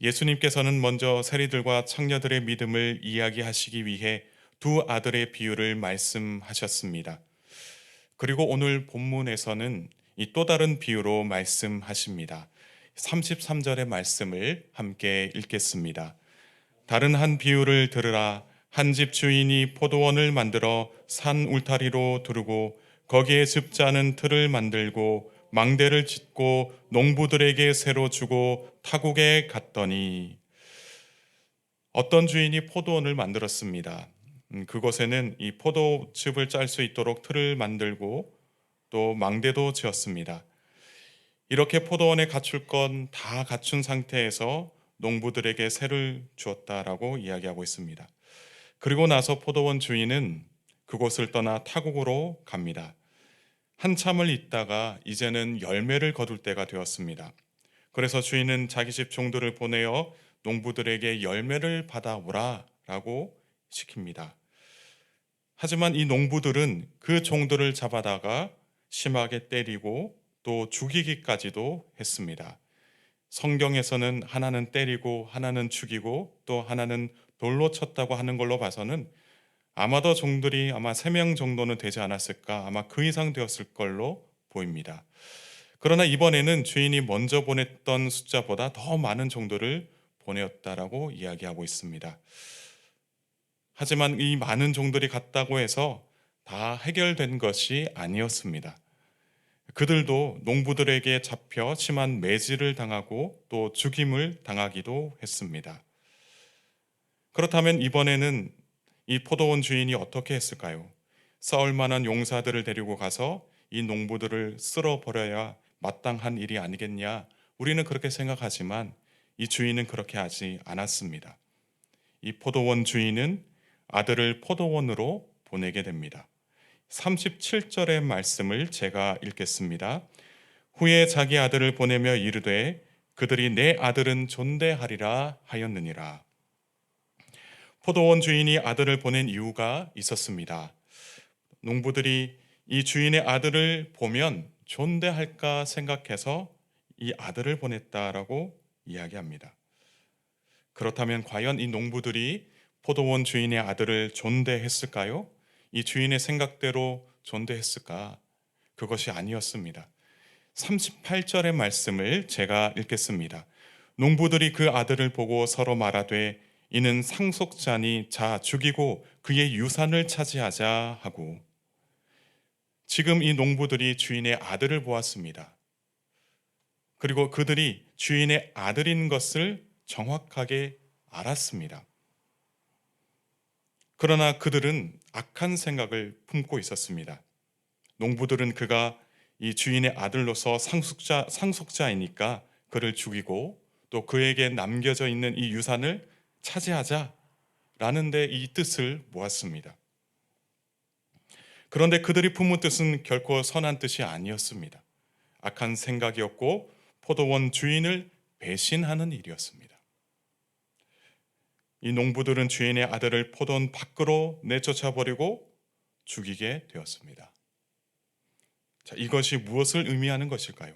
예수님께서는 먼저 세리들과 창녀들의 믿음을 이야기하시기 위해 두 아들의 비유를 말씀하셨습니다. 그리고 오늘 본문에서는 이 또 다른 비유로 말씀하십니다. 33절의 말씀을 함께 읽겠습니다. 다른 한 비유를 들으라. 한 집 주인이 포도원을 만들어 산 울타리로 두르고 거기에 습자는 틀을 만들고 망대를 짓고 농부들에게 새로 주고 타국에 갔더니 어떤 주인이 포도원을 만들었습니다. 그곳에는 이 포도즙을 짤 수 있도록 틀을 만들고 또 망대도 지었습니다. 이렇게 포도원에 갖출 건 다 갖춘 상태에서 농부들에게 새를 주었다라고 이야기하고 있습니다. 그리고 나서 포도원 주인은 그곳을 떠나 타국으로 갑니다. 한참을 있다가 이제는 열매를 거둘 때가 되었습니다. 그래서 주인은 자기 집 종들을 보내어 농부들에게 열매를 받아오라 라고 시킵니다. 하지만 이 농부들은 그 종들을 잡아다가 심하게 때리고 또 죽이기까지도 했습니다. 성경에서는 하나는 때리고 하나는 죽이고 또 하나는 돌로 쳤다고 하는 걸로 봐서는 아마도 종들이 아마 3명 정도는 되지 않았을까, 아마 그 이상 되었을 걸로 보입니다. 그러나 이번에는 주인이 먼저 보냈던 숫자보다 더 많은 종들을 보내었다라고 이야기하고 있습니다. 하지만 이 많은 종들이 갔다고 해서 다 해결된 것이 아니었습니다. 그들도 농부들에게 잡혀 심한 매질을 당하고 또 죽임을 당하기도 했습니다. 그렇다면 이번에는 이 포도원 주인이 어떻게 했을까요? 싸울 만한 용사들을 데리고 가서 이 농부들을 쓸어버려야 마땅한 일이 아니겠냐? 우리는 그렇게 생각하지만 이 주인은 그렇게 하지 않았습니다. 이 포도원 주인은 아들을 포도원으로 보내게 됩니다. 37절의 말씀을 제가 읽겠습니다. 후에 자기 아들을 보내며 이르되 그들이 내 아들은 존대하리라 하였느니라. 포도원 주인이 아들을 보낸 이유가 있었습니다. 농부들이 이 주인의 아들을 보면 존대할까 생각해서 이 아들을 보냈다라고 이야기합니다. 그렇다면 과연 이 농부들이 포도원 주인의 아들을 존대했을까요? 이 주인의 생각대로 존대했을까? 그것이 아니었습니다. 38절의 말씀을 제가 읽겠습니다. 농부들이 그 아들을 보고 서로 말하되 이는 상속자니 자 죽이고 그의 유산을 차지하자 하고. 지금 이 농부들이 주인의 아들을 보았습니다. 그리고 그들이 주인의 아들인 것을 정확하게 알았습니다. 그러나 그들은 악한 생각을 품고 있었습니다. 농부들은 그가 이 주인의 아들로서 상속자이니까 그를 죽이고 또 그에게 남겨져 있는 이 유산을 차지하자라는 데 이 뜻을 모았습니다. 그런데 그들이 품은 뜻은 결코 선한 뜻이 아니었습니다. 악한 생각이었고 포도원 주인을 배신하는 일이었습니다. 이 농부들은 주인의 아들을 포도원 밖으로 내쫓아 버리고 죽이게 되었습니다. 자, 이것이 무엇을 의미하는 것일까요?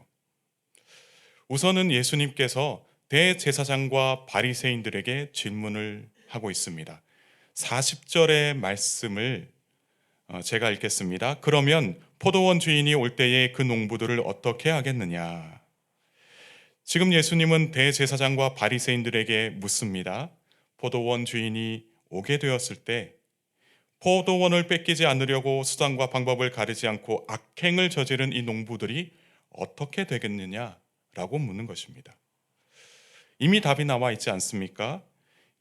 우선은 예수님께서 대제사장과 바리새인들에게 질문을 하고 있습니다. 40절의 말씀을 제가 읽겠습니다. 그러면 포도원 주인이 올 때에 그 농부들을 어떻게 하겠느냐? 지금 예수님은 대제사장과 바리새인들에게 묻습니다. 포도원 주인이 오게 되었을 때 포도원을 뺏기지 않으려고 수단과 방법을 가리지 않고 악행을 저지른 이 농부들이 어떻게 되겠느냐라고 묻는 것입니다. 이미 답이 나와 있지 않습니까?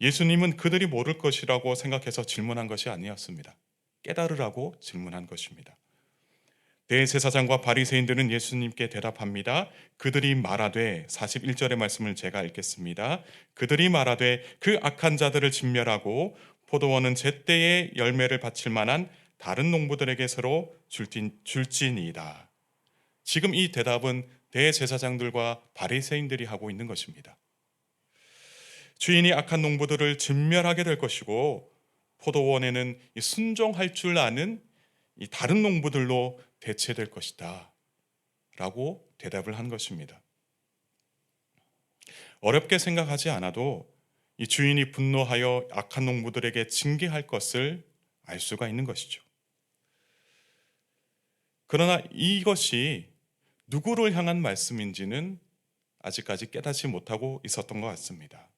예수님은 그들이 모를 것이라고 생각해서 질문한 것이 아니었습니다. 깨달으라고 질문한 것입니다. 대제사장과 바리새인들은 예수님께 대답합니다. 그들이 말하되 41절의 말씀을 제가 읽겠습니다. 그들이 말하되 그 악한 자들을 진멸하고 포도원은 제때에 열매를 바칠 만한 다른 농부들에게 서로 줄지니이다. 지금 이 대답은 대제사장들과 바리새인들이 하고 있는 것입니다. 주인이 악한 농부들을 진멸하게 될 것이고 포도원에는 순종할 줄 아는 이 다른 농부들로 대체될 것이다 라고 대답을 한 것입니다. 어렵게 생각하지 않아도 이 주인이 분노하여 악한 농부들에게 징계할 것을 알 수가 있는 것이죠. 그러나 이것이 누구를 향한 말씀인지는 아직까지 깨닫지 못하고 있었던 것 같습니다.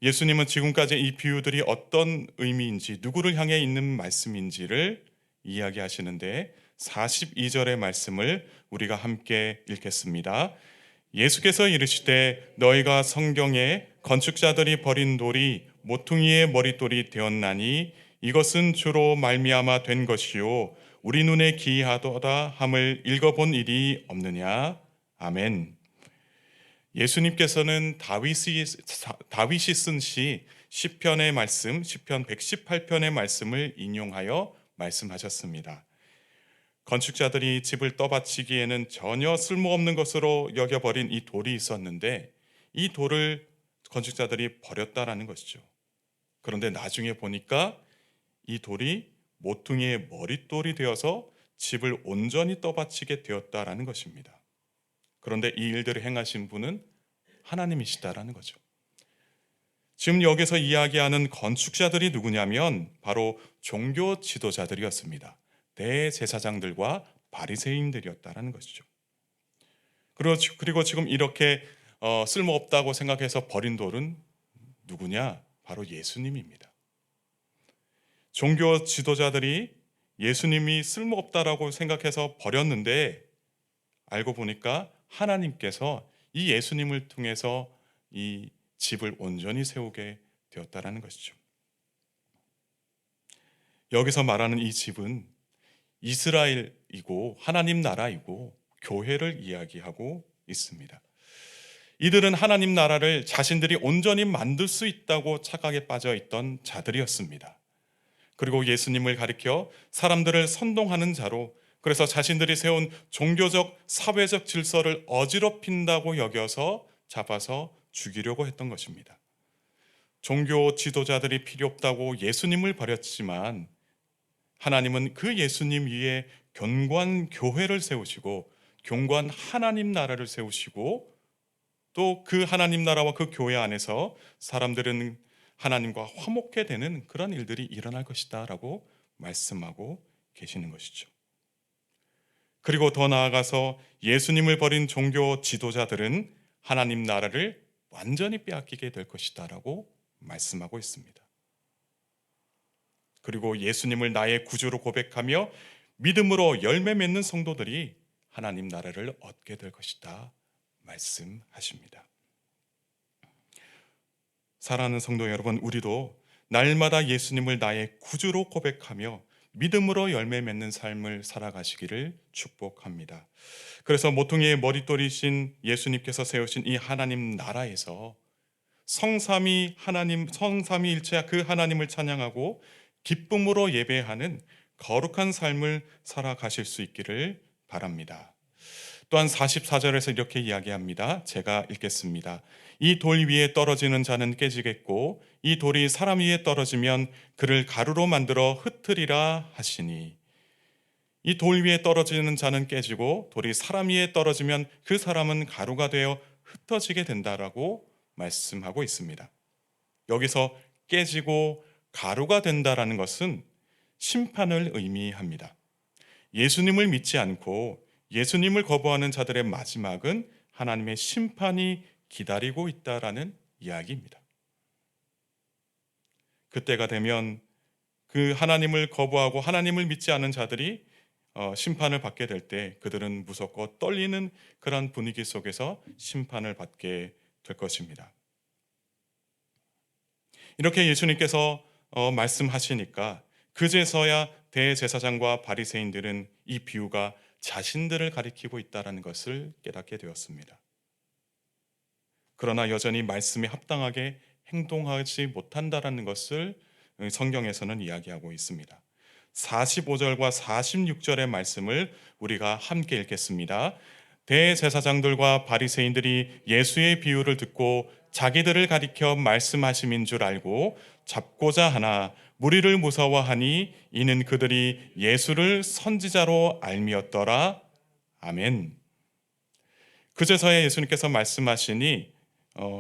예수님은 지금까지 이 비유들이 어떤 의미인지, 누구를 향해 있는 말씀인지를 이야기하시는데 42절의 말씀을 우리가 함께 읽겠습니다. 예수께서 이르시되 너희가 성경에 건축자들이 버린 돌이 모퉁이의 머릿돌이 되었나니 이것은 주로 말미암아 된 것이요 우리 눈에 기이하도다 함을 읽어본 일이 없느냐. 아멘. 예수님께서는 다윗이 쓴 시편의 말씀, 시편 118편의 말씀을 인용하여 말씀하셨습니다. 건축자들이 집을 떠받치기에는 전혀 쓸모없는 것으로 여겨버린 이 돌이 있었는데 이 돌을 건축자들이 버렸다라는 것이죠. 그런데 나중에 보니까 이 돌이 모퉁이의 머릿돌이 되어서 집을 온전히 떠받치게 되었다라는 것입니다. 그런데 이 일들을 행하신 분은 하나님이시다라는 거죠. 지금 여기서 이야기하는 건축자들이 누구냐면 바로 종교 지도자들이었습니다. 대제사장들과 바리새인들이었다라는 것이죠. 그리고 지금 이렇게 쓸모없다고 생각해서 버린 돌은 누구냐? 바로 예수님입니다. 종교 지도자들이 예수님이 쓸모없다라고 생각해서 버렸는데 알고 보니까 하나님께서 이 예수님을 통해서 이 집을 온전히 세우게 되었다라는 것이죠. 여기서 말하는 이 집은 이스라엘이고 하나님 나라이고 교회를 이야기하고 있습니다. 이들은 하나님 나라를 자신들이 온전히 만들 수 있다고 착각에 빠져 있던 자들이었습니다. 그리고 예수님을 가리켜 사람들을 선동하는 자로, 그래서 자신들이 세운 종교적 사회적 질서를 어지럽힌다고 여겨서 잡아서 죽이려고 했던 것입니다. 종교 지도자들이 필요 없다고 예수님을 버렸지만 하나님은 그 예수님 위에 견고한 교회를 세우시고 견고한 하나님 나라를 세우시고 또 그 하나님 나라와 그 교회 안에서 사람들은 하나님과 화목해 되는 그런 일들이 일어날 것이다 라고 말씀하고 계시는 것이죠. 그리고 더 나아가서 예수님을 버린 종교 지도자들은 하나님 나라를 완전히 빼앗기게 될 것이다 라고 말씀하고 있습니다. 그리고 예수님을 나의 구주로 고백하며 믿음으로 열매 맺는 성도들이 하나님 나라를 얻게 될 것이다 말씀하십니다. 사랑하는 성도 여러분, 우리도 날마다 예수님을 나의 구주로 고백하며 믿음으로 열매 맺는 삶을 살아가시기를 축복합니다. 그래서 모퉁이의 머릿돌이신 예수님께서 세우신 이 하나님 나라에서 성삼위일체 그 하나님을 찬양하고 기쁨으로 예배하는 거룩한 삶을 살아가실 수 있기를 바랍니다. 또한 44절에서 이렇게 이야기합니다. 제가 읽겠습니다. 이 돌 위에 떨어지는 자는 깨지겠고 이 돌이 사람 위에 떨어지면 그를 가루로 만들어 흩으리라 하시니, 이 돌 위에 떨어지는 자는 깨지고 돌이 사람 위에 떨어지면 그 사람은 가루가 되어 흩어지게 된다라고 말씀하고 있습니다. 여기서 깨지고 가루가 된다라는 것은 심판을 의미합니다. 예수님을 믿지 않고 예수님을 거부하는 자들의 마지막은 하나님의 심판이 기다리고 있다라는 이야기입니다. 그때가 되면 그 하나님을 거부하고 하나님을 믿지 않은 자들이 심판을 받게 될 때 그들은 무섭고 떨리는 그런 분위기 속에서 심판을 받게 될 것입니다. 이렇게 예수님께서 말씀하시니까 그제서야 대제사장과 바리새인들은 이 비유가 자신들을 가리키고 있다는 것을 깨닫게 되었습니다. 그러나 여전히 말씀에 합당하게 행동하지 못한다는 것을 성경에서는 이야기하고 있습니다. 45절과 46절의 말씀을 우리가 함께 읽겠습니다. 대제사장들과 바리새인들이 예수의 비유를 듣고 자기들을 가리켜 말씀하심인 줄 알고 잡고자 하나 무리를 무서워하니 이는 그들이 예수를 선지자로 알미었더라. 아멘. 그제서야 예수님께서 말씀하시니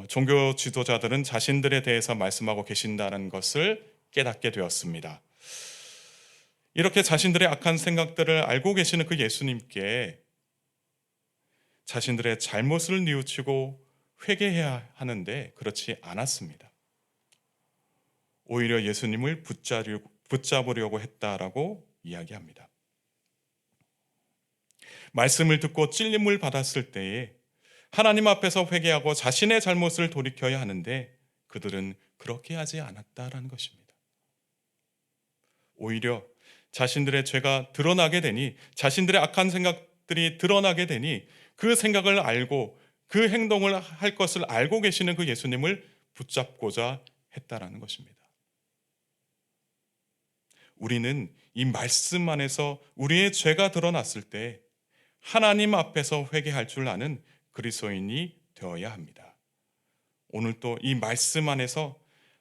종교 지도자들은 자신들에 대해서 말씀하고 계신다는 것을 깨닫게 되었습니다. 이렇게 자신들의 악한 생각들을 알고 계시는 그 예수님께 자신들의 잘못을 뉘우치고 회개해야 하는데 그렇지 않았습니다. 오히려 예수님을 붙잡으려고 했다라고 이야기합니다. 말씀을 듣고 찔림을 받았을 때에 하나님 앞에서 회개하고 자신의 잘못을 돌이켜야 하는데 그들은 그렇게 하지 않았다라는 것입니다. 오히려 자신들의 죄가 드러나게 되니, 자신들의 악한 생각들이 드러나게 되니 그 생각을 알고 그 행동을 할 것을 알고 계시는 그 예수님을 붙잡고자 했다라는 것입니다. 우리는 이 말씀 안에서 우리의 죄가 드러났을 때 하나님 앞에서 회개할 줄 아는 그리스도인이 되어야 합니다. 오늘 또 이 말씀 안에서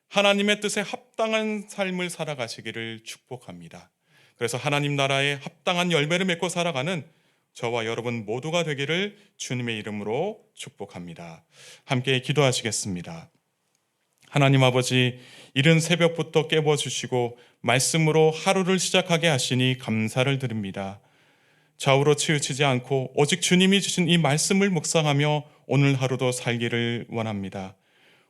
하나님의 뜻에 합당한 삶을 살아가시기를 축복합니다. 그래서 하나님 나라에 합당한 열매를 맺고 살아가는 저와 여러분 모두가 되기를 주님의 이름으로 축복합니다. 함께 기도하시겠습니다. 하나님 아버지, 이른 새벽부터 깨워주시고 말씀으로 하루를 시작하게 하시니 감사를 드립니다. 좌우로 치우치지 않고 오직 주님이 주신 이 말씀을 묵상하며 오늘 하루도 살기를 원합니다.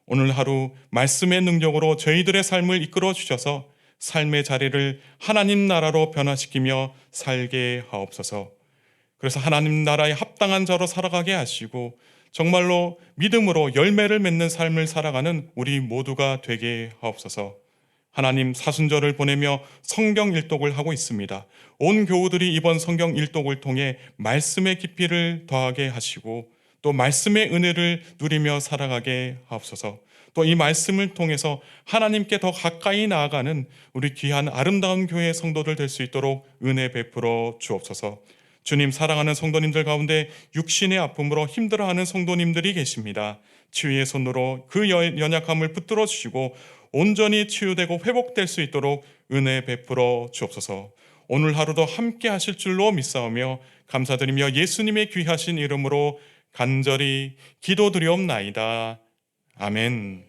오늘 하루 말씀의 능력으로 저희들의 삶을 이끌어 주셔서 삶의 자리를 하나님 나라로 변화시키며 살게 하옵소서. 그래서 하나님 나라에 합당한 자로 살아가게 하시고 정말로 믿음으로 열매를 맺는 삶을 살아가는 우리 모두가 되게 하옵소서. 하나님, 사순절을 보내며 성경 일독을 하고 있습니다. 온 교우들이 이번 성경 일독을 통해 말씀의 깊이를 더하게 하시고 또 말씀의 은혜를 누리며 살아가게 하옵소서. 또 이 말씀을 통해서 하나님께 더 가까이 나아가는 우리 귀한 아름다운 교회 성도들 될 수 있도록 은혜 베풀어 주옵소서. 주님, 사랑하는 성도님들 가운데 육신의 아픔으로 힘들어하는 성도님들이 계십니다. 치유의 손으로 그 연약함을 붙들어 주시고 온전히 치유되고 회복될 수 있도록 은혜 베풀어 주옵소서. 오늘 하루도 함께 하실 줄로 믿사오며 감사드리며 예수님의 귀하신 이름으로 간절히 기도드리옵나이다. 아멘.